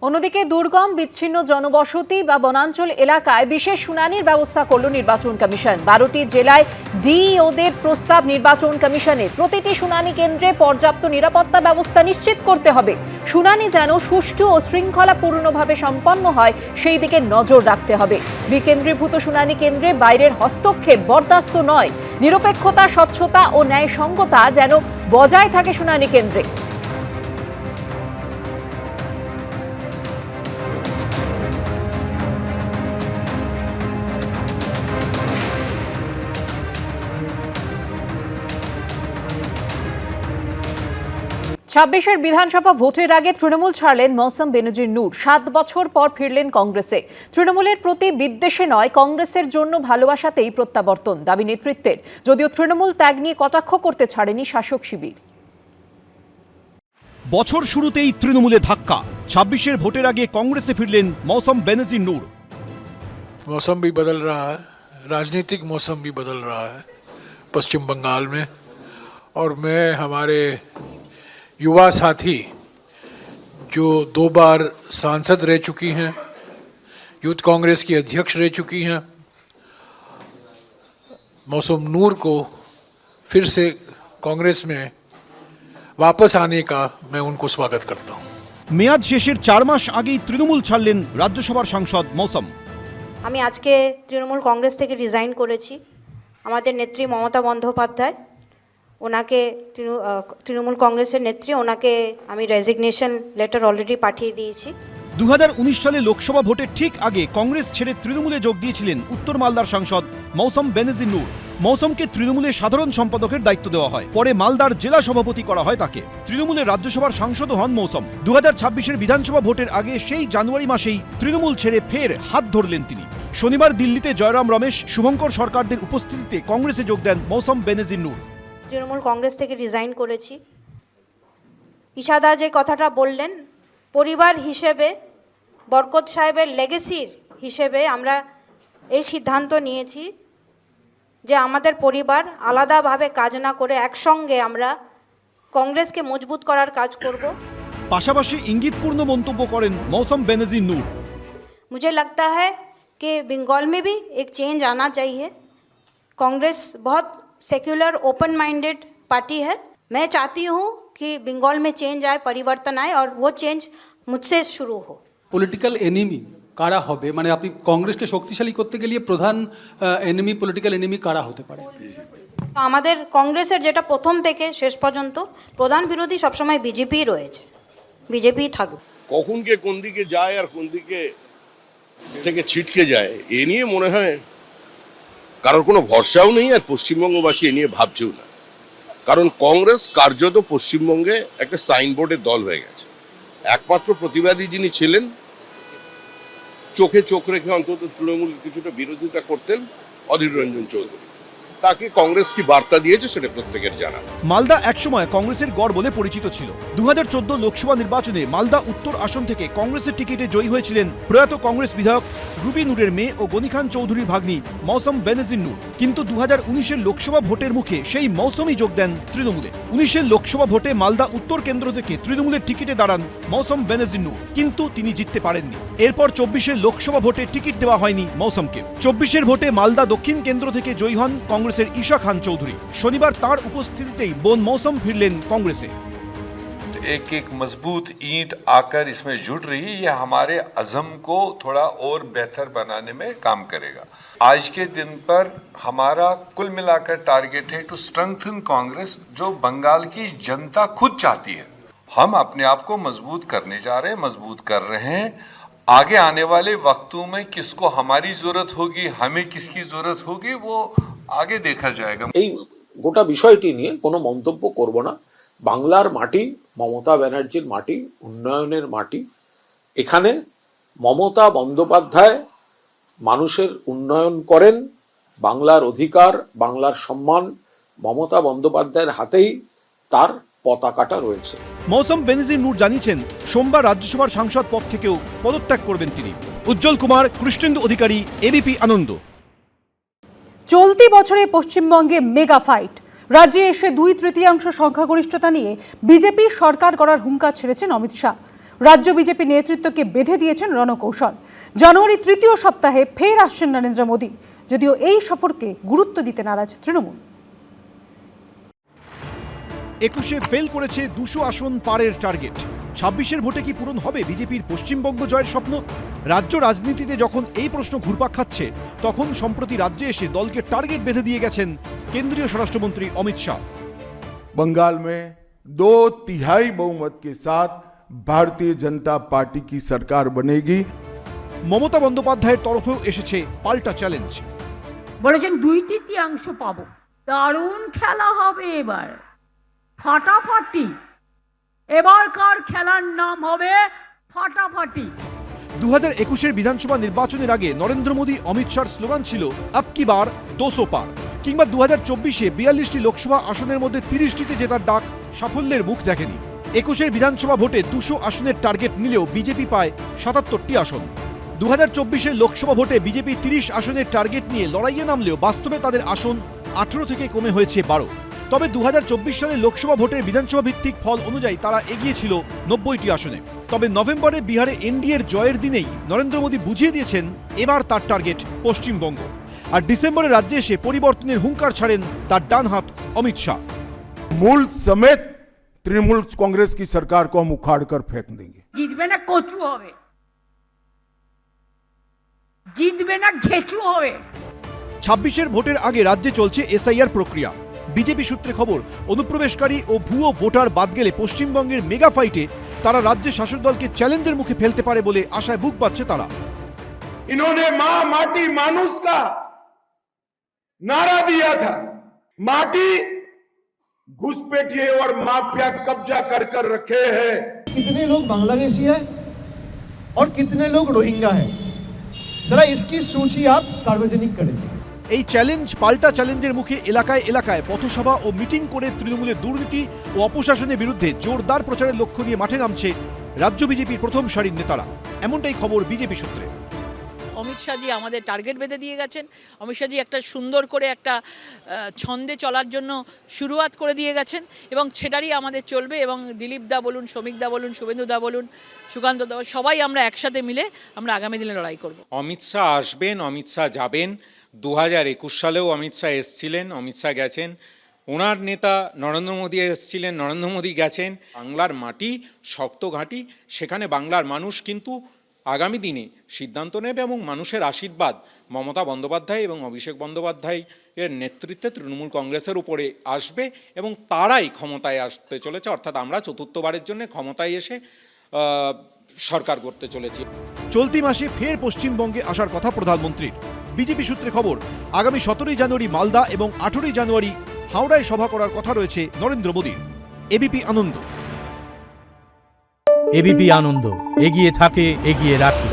অন্যদিকে দুর্গম বিচ্ছিন্ন জনবসতি বা বনাঞ্চল এলাকায় বিশেষ শুনানির ব্যবস্থা করল নির্বাচন কমিশন। 12টি জেলায় ডিইওদের প্রস্তাব নির্বাচন কমিশনে প্রতিটি শুনানি কেন্দ্রে পর্যাপ্ত নিরাপত্তা ব্যবস্থা নিশ্চিত করতে হবে। শুনানি যেন সুষ্ঠু ও শৃঙ্খলাপূর্ণভাবে সম্পন্ন হয় সেই দিকে নজর রাখতে হবে। বিকেন্দ্রীভূত শুনানি কেন্দ্রে বাইরের হস্তক্ষেপ বরদাস্ত নয়। নিরপেক্ষতা, স্বচ্ছতা ও ন্যায়সঙ্গতা যেন বজায় থাকে শুনানি কেন্দ্রে। 26-এর বিধানসভা ভোটের আগে তৃণমূল ছাড়লেন মৌসম বেনজির নূর। 7 বছর পর ফিরলেন কংগ্রেসে। তৃণমূলের প্রতি বিদ্বেষে নয়, কংগ্রেসের জন্য ভালোবাসাতেই প্রত্যাবর্তন দাবি নেতৃত্বের। যদিও তৃণমূল ত্যাগ নিয়ে কটাক্ষ করতে ছাড়েনি শাসক শিবির। বছর শুরুতেই তৃণমূলে ধাক্কা। 26-এর ভোটের আগে কংগ্রেসে ফিরলেন মৌসম বেনজির নূর। मौसम भी बदल रहा है, राजनीतिक मौसम भी बदल रहा है पश्चिम बंगाल में, और मैं हमारे युवा साथी जो 2 बार सांसद रह चुकी हैं, यूथ कांग्रेस की अध्यक्ष रह चुकी हैं, मौसम नूर को फिर से कांग्रेस में वापस आने का मैं उनको स्वागत करता हूँ। মেয়াদ শেষের 4 মাস আগেই তৃণমূল ছাড়লেন রাজ্যসভার সাংসদ মৌসম। আমি আজকে তৃণমূল কংগ্রেস থেকে রিজাইন করেছি। আমাদের নেত্রী মমতা বন্দ্যোপাধ্যায়, ওনাকে তৃণমূল কংগ্রেসের নেত্রী, ওনাকে আমি রেজিগনেশন লেটার অলরেডি পাঠিয়ে দিয়েছি। 2019 সালে লোকসভা ভোটের ঠিক আগে কংগ্রেস ছেড়ে তৃণমূলে যোগ দিয়েছিলেন উত্তর মালদার সাংসদ মৌসম বেনজির নূর। মৌসমকে তৃণমূলের সাধারণ সম্পাদকের দায়িত্ব দেওয়া হয়, পরে মালদার জেলা সভাপতি করা হয় তাকে। তৃণমূলের রাজ্যসভার সাংসদও হন মৌসম। 2026-এর বিধানসভা ভোটের আগে সেই জানুয়ারি মাসেই তৃণমূল ছেড়ে ফের হাত ধরলেন তিনি। শনিবার দিল্লিতে জয়রাম রমেশ, শুভঙ্কর সরকারদের উপস্থিতিতে কংগ্রেসে যোগ দেন মৌসম বেনজির নূর। তৃণমূল কংগ্রেস থেকে রিজাইন করেছি। ইশাদা যে কথাটা বললেন, পরিবার হিসেবে, বরকত সাহেবের লেগেসির হিসেবে আমরা এই সিদ্ধান্ত নিয়েছি যে আমাদের পরিবার আলাদাভাবে কাজ না করে একসঙ্গে আমরা কংগ্রেসকে মজবুত করার কাজ করব। পাশাপাশি ইঙ্গিতপূর্ণ মন্তব্য করেন মৌসম বেনজির নূর। मुझे लगता है कि बंगाल में भी एक चेंज आना चाहिए। कांग्रेस बहुत सेक्युलर, ओपन माइंडेड पार्टी है। मैं चाहती हूँ कि बंगाल में चेंज आए, परिवर्तन आए, और वो चेंज मुझसे शुरू हो। পলিটিক্যাল এনিমি কারা হবে, মানে আপনি কংগ্রেসকে শক্তিশালী করতে গেলে প্রধান এনিমি, পলিটিক্যাল এনিমি কারা হতে পারে? আমাদের কংগ্রেসের যেটা প্রথম থেকে শেষ পর্যন্ত প্রধান বিরোধী সবসময় বিজেপি রয়েছে, বিজেপি থাকবে। কখন কে কোন দিকে যায় আর কোন দিকে থেকে ছিটকে যায় এ নিয়ে মনে হয় কারোর কোনো ভরসাও নেই, আর পশ্চিমবঙ্গবাসী এ নিয়ে ভাবছেও না। কারণ কংগ্রেস কার্যত পশ্চিমবঙ্গে একটা সাইনবোর্ডের দল হয়ে গেছে। একমাত্র প্রতিবাদী যিনি ছিলেন, চোখে চোখ রেখে অন্তত তৃণমূল কিছুটা বিরোধিতা করতেন, অধীর রঞ্জন চৌধুরী, তাকে কংগ্রেস কি বার্তা দিয়েছে সেটা প্রত্যেকের জানা। মালদা একসময় কংগ্রেসের গড় বলে পরিচিত ছিল। 2014 লোকসভা নির্বাচনে মালদা উত্তর আসন থেকে কংগ্রেসের টিকিটে জয়ী হয়েছিলেন প্রয়াত কংগ্রেস বিধায়ক রুবি নূরের মেয়ে ও গনি খান চৌধুরীর ভাগ্নি মৌসম বেনজির নূর। কিন্তু 2019-এর লোকসভা ভোটের মুখে সেই মৌসমই যোগ দেন তৃণমূলে। 19-এর লোকসভা ভোটে মালদা উত্তর কেন্দ্র থেকে তৃণমূলের টিকিটে দাঁড়ান মৌসম বেনজির নূর, কিন্তু তিনি জিততে পারেননি। এরপর 24-এর লোকসভা ভোটে টিকিট দেওয়া হয়নি মৌসমকে। 24-এর ভোটে মালদা দক্ষিণ কেন্দ্র থেকে জয়ী হন কংগ্রেসের ঈশা খান চৌধুরী। শনিবার তার উপস্থিতিতেই বোন মৌসম ফিরলেন কংগ্রেসে। एक एक मजबूत ईंट आकर इसमें जुड़ रही है, ये हमारे अज़म को थोड़ा और बेहतर बनाने में काम करेगा। आज के दिन पर हमारा कुल मिलाकर टारगेट है टू स्ट्रेंथन कांग्रेस, जो बंगाल की जनता खुद चाहती है। हम अपने आप को मजबूत करने जा रहे हैं, मजबूत कर रहे हैं। आगे आने वाले वक्तों में किसको हमारी जरूरत होगी, हमें किसकी जरूरत होगी, वो आगे देखा जाएगा। এই গোটা বিষয়টি নিয়ে কোনো মন্তব্য করব না। বাংলার মাটি মমতা ব্যানার্জির মাটি, উন্নয়নের মাটি। এখানে মমতা বন্দ্যোপাধ্যায় মানুষের উন্নয়ন করেন। বাংলার অধিকার, বাংলার সম্মান মমতা বন্দ্যোপাধ্যায়ের হাতেই তার পতাকাটা রয়েছে। মৌসম বেনজির নূর জানিয়েছেন সোমবার রাজ্যসভার সাংসদ পদ থেকেও পদত্যাগ করবেন তিনি। উজ্জ্বল কুমার, কৃষ্ণেন্দু অধিকারী, এবিপি আনন্দ। চলতি বছরে পশ্চিমবঙ্গে মেগা ফাইট। রাজ্যে এসে 2/3 সংখ্যাগরিষ্ঠতা নিয়ে বিজেপির সরকার করার হুঙ্কার ছেড়েছেন অমিত শাহ। রাজ্য বিজেপি নেতৃত্বকে বেঁধে দিয়েছেন রণকৌশল। জানুয়ারি তৃতীয় সপ্তাহে ফের আসছেন নরেন্দ্র মোদী, যদিও এই সফরকে গুরুত্ব দিতে নারাজ তৃণমূল। 21-এ ফেল করেছে 200 আসন পারের টার্গেট। 26-এর ভোটে কি পূরণ হবে বিজেপির পশ্চিমবঙ্গ জয়ের স্বপ্ন? রাজ্য রাজনীতিতে যখন এই প্রশ্ন ঘুরপাক খাচ্ছে, তখন সম্প্রতি রাজ্যে এসে দলকে টার্গেট বেঁধে দিয়ে গেছেন কেন্দ্রীয় স্বরাষ্ট্রমন্ত্রী অমিত শাহ। बंगाल में 2/3 बहुमत के साथ भारतीय जनता पार्टी की सरकार बनेगी। মমতা বন্দ্যোপাধ্যায়ের তরফেও এসেছে পাল্টা চ্যালেঞ্জ। বলেছেন 2/3 পাবো। দারুণ খেলা হবে এবার, ফাটাফাটি। এবারকার খেলার নাম হবে ফাটাফাটি। 2021-এর বিধানসভা নির্বাচনের আগে নরেন্দ্র মোদী অমিত শাহর স্লোগান ছিল আব কি বার 200 পার, কিংবা 2024-এ 42টি লোকসভা আসনের মধ্যে 30টিতে জেতার ডাক সাফল্যের মুখ দেখেনি। 21-এর বিধানসভা ভোটে 200 আসনের টার্গেট নিলেও বিজেপি পায় 77টি আসন। 2024-এর লোকসভা ভোটে বিজেপি 30 আসনের টার্গেট নিয়ে লড়াইয়ে নামলেও বাস্তবে তাদের আসন 18 থেকে কমে হয়েছে 12। তবে 2024 সালের লোকসভা ভোটের বিধানসভা ভিত্তিক ফল অনুযায়ী তারা এগিয়ে ছিল 90টি আসনে। তবে নভেম্বরে বিহারে এনডিএর জয়ের দিনেই নরেন্দ্র মোদী বুঝিয়ে দিয়েছেন এবার তার টার্গেট পশ্চিমবঙ্গ। আর ডিসেম্বরে রাজ্যে এসে পরিবর্তনের হুঙ্কার ছাড়েন তার ডান হাত অমিত শাহ। मूल समेत तृणमूल कांग्रेस की सरकार को हम उखाड़ कर फेंक देंगे। জিতবে না কচু হবে, জিতবে না ঘেঁচু হবে। 26-এর ভোটের আগে রাজ্যে চলছে এসআইআর প্রক্রিয়া। বিজেপি সূত্রে খবর, অনুপ্রবেশকারী ও ভুয়ো ভোটার বাদ গেলে পশ্চিমবঙ্গের মেগা ফাইটে তারা রাজ্যের শাসক দলকে চ্যালেঞ্জের মুখে ফেলতে পারে বলে আশায় বুক বাঁধছে তারা। इन्होंने मां माटी मानुष का नारा दिया था। माटी घुसपैठिए और माफिया कब्जा कर कर रखे हैं। कितने लोग बांग्लादेशी हैं और कितने लोग रोहिंग्या हैं, जरा इसकी सूची आप सार्वजनिक करें। এই চ্যালেঞ্জ পাল্টা চ্যালেঞ্জের মুখে এলাকায় এলাকায় পথসভা ও মিটিং করে তৃণমূলের দুর্নীতি ও অপশাসনের বিরুদ্ধে জোরদার প্রচারের লক্ষ্য নিয়ে মাঠে নামছে রাজ্য বিজেপির প্রথম সারির নেতারা। এমনটাই খবর বিজেপি সূত্রে। অমিত শাহজি আমাদের টার্গেট বেঁধে দিয়ে গেছেন। অমিত শাহজি একটা সুন্দর করে একটা ছন্দে চলার জন্য শুরুয়াত করে দিয়ে গেছেন এবং সেটারই আমাদের চলবে। এবং দিলীপ দা বলুন, শ্রমিক দা বলুন, শুভেন্দু দা বলুন, সুকান্ত দা, সবাই আমরা একসাথে মিলে আমরা আগামী দিনে লড়াই করব। অমিত শাহ আসবেন, অমিত শাহ যাবেন। 2021 সালেও অমিত শাহ এসছিলেন, অমিত শাহ গেছেন। ওনার নেতা নরেন্দ্র মোদী এসেছিলেন, নরেন্দ্র মোদী গেছেন। বাংলার মাটি শক্ত ঘাঁটি, সেখানে বাংলার মানুষ কিন্তু আগামী দিনে সিদ্ধান্ত নেবে এবং মানুষের আশীর্বাদ মমতা বন্দ্যোপাধ্যায় এবং অভিষেক বন্দ্যোপাধ্যায় এর নেতৃত্বে তৃণমূল কংগ্রেসের উপরে আসবে এবং তারাই ক্ষমতায় আসতে চলেছে। অর্থাৎ আমরা চতুর্থবারের জন্য ক্ষমতায় এসে সরকার করতে চলেছি। চলতি মাসে ফের পশ্চিমবঙ্গে আসার কথা প্রধানমন্ত্রীর। বিজেপি সূত্রে খবর, আগামী 17 জানুয়ারি মালদা এবং 18 জানুয়ারি হাওড়ায় সভা করার কথা রয়েছে নরেন্দ্র মোদীর। এবিপি আনন্দ। এবিপি আনন্দ, এগিয়ে থাকে, এগিয়ে রাখে।